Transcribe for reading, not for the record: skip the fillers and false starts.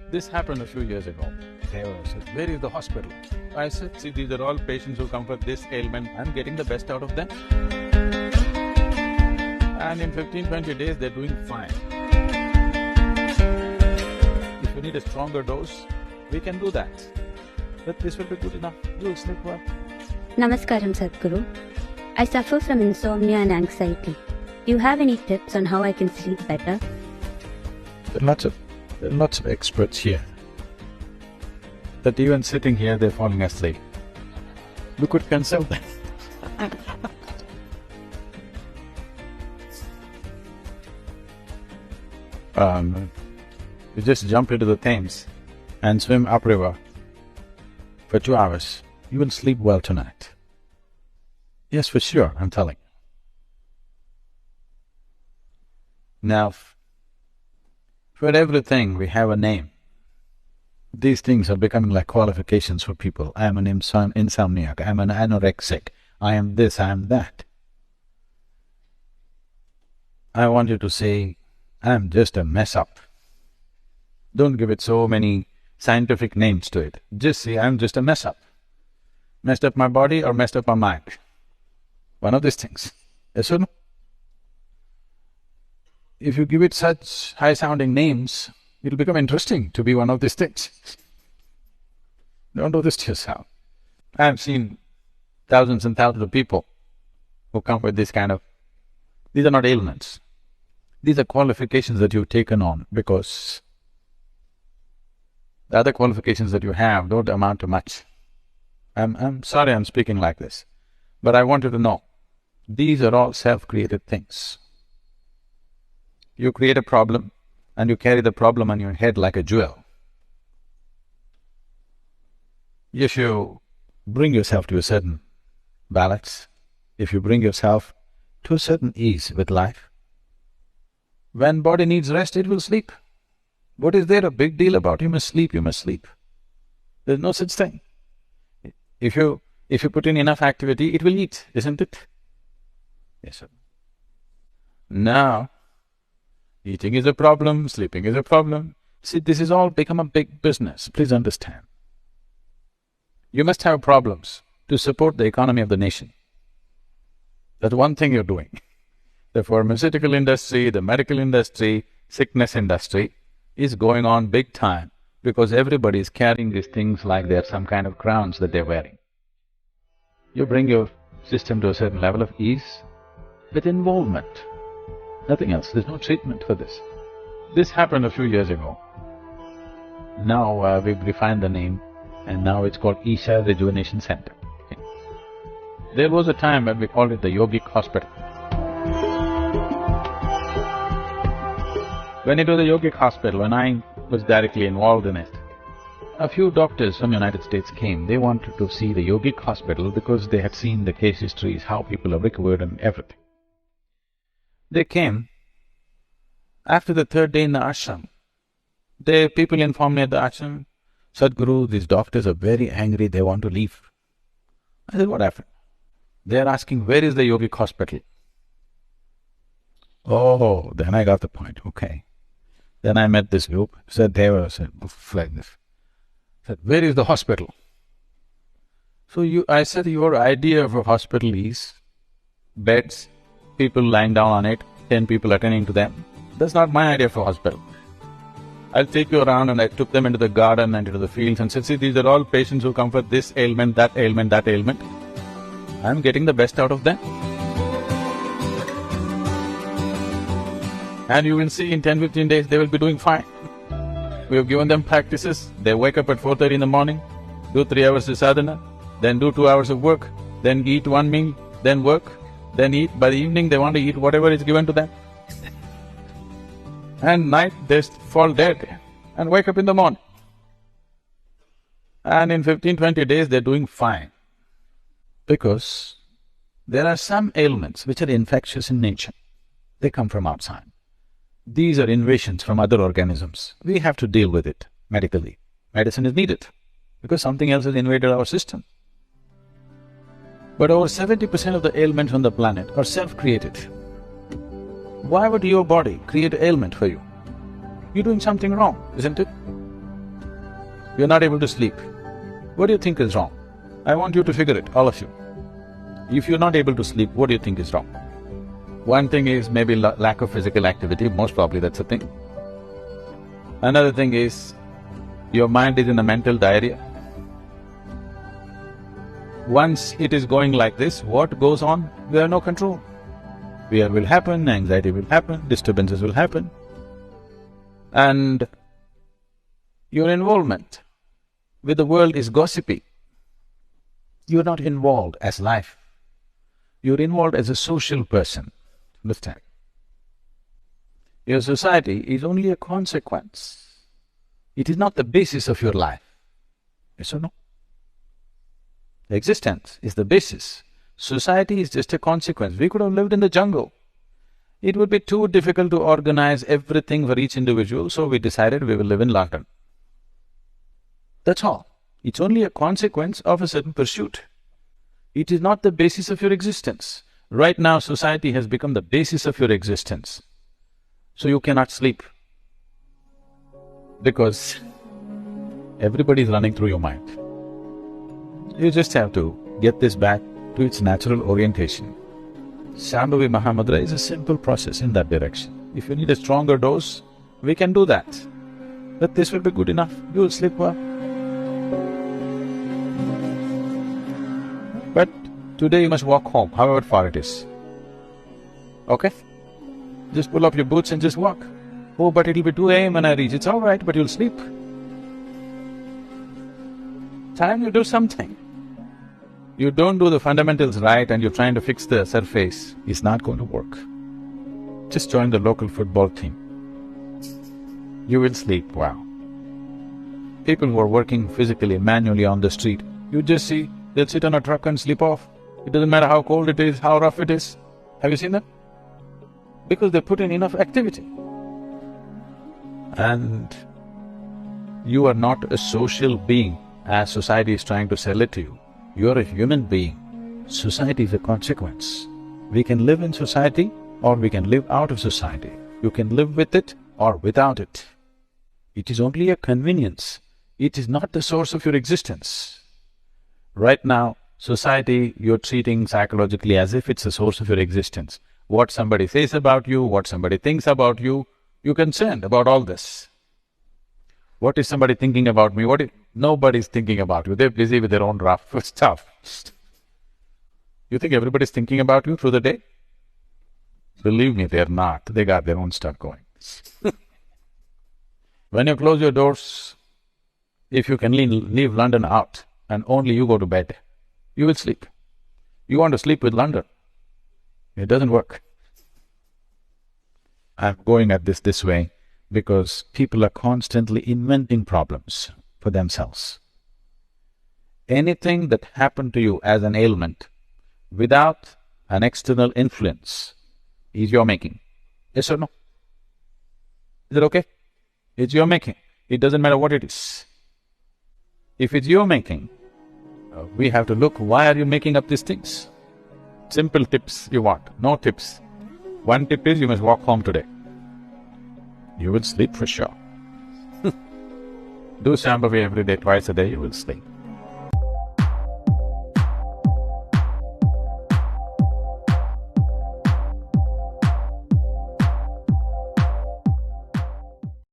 This happened a few years ago. They said, "Where is the hospital?" I said, "See, these are all patients who come for this ailment. I'm getting the best out of them. And in 15-20 days, they're doing fine. If you need a stronger dose, we can do that. But this will be good enough. You'll sleep well." Namaskaram, Sadhguru. I suffer from insomnia and anxiety. Do you have any tips on how I can sleep better? There are lots of experts here. That even sitting here, they're falling asleep. We could consult them. You just jump into the Thames and swim upriver for 2 hours. You will sleep well tonight. Yes, for sure, I'm telling you. Now, for everything we have a name. These things are becoming like qualifications for people. I am an insomniac, I am an anorexic, I am this, I am that. I want you to say, I am just a mess up. Don't give it so many scientific names to it. Just say, I am just a mess up. Messed up my body or messed up my mind. One of these things. Yes or no? If you give it such high-sounding names, it'll become interesting to be one of these things. Don't do this to yourself. I've seen thousands and thousands of people who come with this kind of… These are not ailments. These are qualifications that you've taken on because the other qualifications that you have don't amount to much. I'm sorry I'm speaking like this, but I want you to know, these are all self-created things. You create a problem and you carry the problem on your head like a jewel. If you bring yourself to a certain balance, if you bring yourself to a certain ease with life, when body needs rest, it will sleep. What is there a big deal about? You must sleep, you must sleep. There's no such thing. If you put in enough activity, it will eat, isn't it? Yes, sir. Now, eating is a problem, sleeping is a problem. See, this has all become a big business, please understand. You must have problems to support the economy of the nation. That's one thing you're doing. The pharmaceutical industry, the medical industry, sickness industry is going on big time because everybody is carrying these things like they're some kind of crowns that they're wearing. You bring your system to a certain level of ease with involvement. Nothing else, there's no treatment for this. This happened a few years ago. Now we've refined the name and now it's called Isha Rejuvenation Center. Okay. There was a time when we called it the Yogic Hospital. When it was a Yogic Hospital, when I was directly involved in it, a few doctors from United States came. They wanted to see the Yogic Hospital because they had seen the case histories, how people have recovered and everything. They came. After the third day in the ashram, people informed me at the ashram, "Sadhguru, these doctors are very angry, they want to leave." I said, "What happened?" They're asking, "Where is the Yogic Hospital?" Oh, then I got the point, okay. Then I met this group, said they were like this. Said, "Where is the hospital?" So I said, "Your idea of a hospital is beds, people lying down on it, 10 people attending to them. That's not my idea for hospital. I'll take you around," and I took them into the garden and into the fields and said, "See, these are all patients who come for this ailment, that ailment, that ailment. I'm getting the best out of them. And you will see in 10-15 days they will be doing fine. We have given them practices, they wake up at 4:30 in the morning, do 3 hours of sadhana, then do 2 hours of work, then eat one meal, then work, then eat. By the evening they want to eat whatever is given to them. And night they fall dead and wake up in the morning. And in 15-20 days they're doing fine. Because there are some ailments which are infectious in nature. They come from outside. These are invasions from other organisms. We have to deal with it medically. Medicine is needed because something else has invaded our system. But over 70% of the ailments on the planet are self-created. Why would your body create an ailment for you? You're doing something wrong, isn't it? You're not able to sleep. What do you think is wrong? I want you to figure it, all of you. If you're not able to sleep, what do you think is wrong? One thing is maybe lack of physical activity, most probably that's a thing. Another thing is, your mind is in a mental diarrhea. Once it is going like this, what goes on? We have no control. Fear will happen, anxiety will happen, disturbances will happen. And your involvement with the world is gossipy. You're not involved as life. You're involved as a social person, understand? Your society is only a consequence. It is not the basis of your life. Yes or no? Existence is the basis. Society is just a consequence. We could have lived in the jungle. It would be too difficult to organize everything for each individual, so we decided we will live in London. That's all. It's only a consequence of a certain pursuit. It is not the basis of your existence. Right now, society has become the basis of your existence. So you cannot sleep, because everybody is running through your mind. You just have to get this back to its natural orientation. Shambhavi Mahamudra is a simple process in that direction. If you need a stronger dose, we can do that. But this will be good enough, you will sleep well. But today you must walk home, however far it is. Okay? Just pull up your boots and just walk. Oh, but it'll be 2 a.m. when I reach. It's all right, but you'll sleep. Time you do something. You don't do the fundamentals right and you're trying to fix the surface, it's not going to work. Just join the local football team. You will sleep, wow. People who are working physically, manually on the street, you just see, they'll sit on a truck and sleep off. It doesn't matter how cold it is, how rough it is. Have you seen that? Because they put in enough activity. And you are not a social being as society is trying to sell it to you. You are a human being. Society is a consequence. We can live in society or we can live out of society. You can live with it or without it. It is only a convenience. It is not the source of your existence. Right now, society you're treating psychologically as if it's the source of your existence. What somebody says about you, what somebody thinks about you, you're concerned about all this. What is somebody thinking about me? Nobody's thinking about you, they're busy with their own rough stuff. You think everybody's thinking about you through the day? Believe me, they're not, they got their own stuff going. When you close your doors, if you can leave London out and only you go to bed, you will sleep. You want to sleep with London, it doesn't work. I'm going at this way because people are constantly inventing problems for themselves. Anything that happened to you as an ailment without an external influence is your making. Yes or no? Is it okay? It's your making. It doesn't matter what it is. If it's your making, we have to look, why are you making up these things? Simple tips you want, no tips. One tip is you must walk home today. You will sleep for sure. Do Shambhavi every day, twice a day, you will sleep.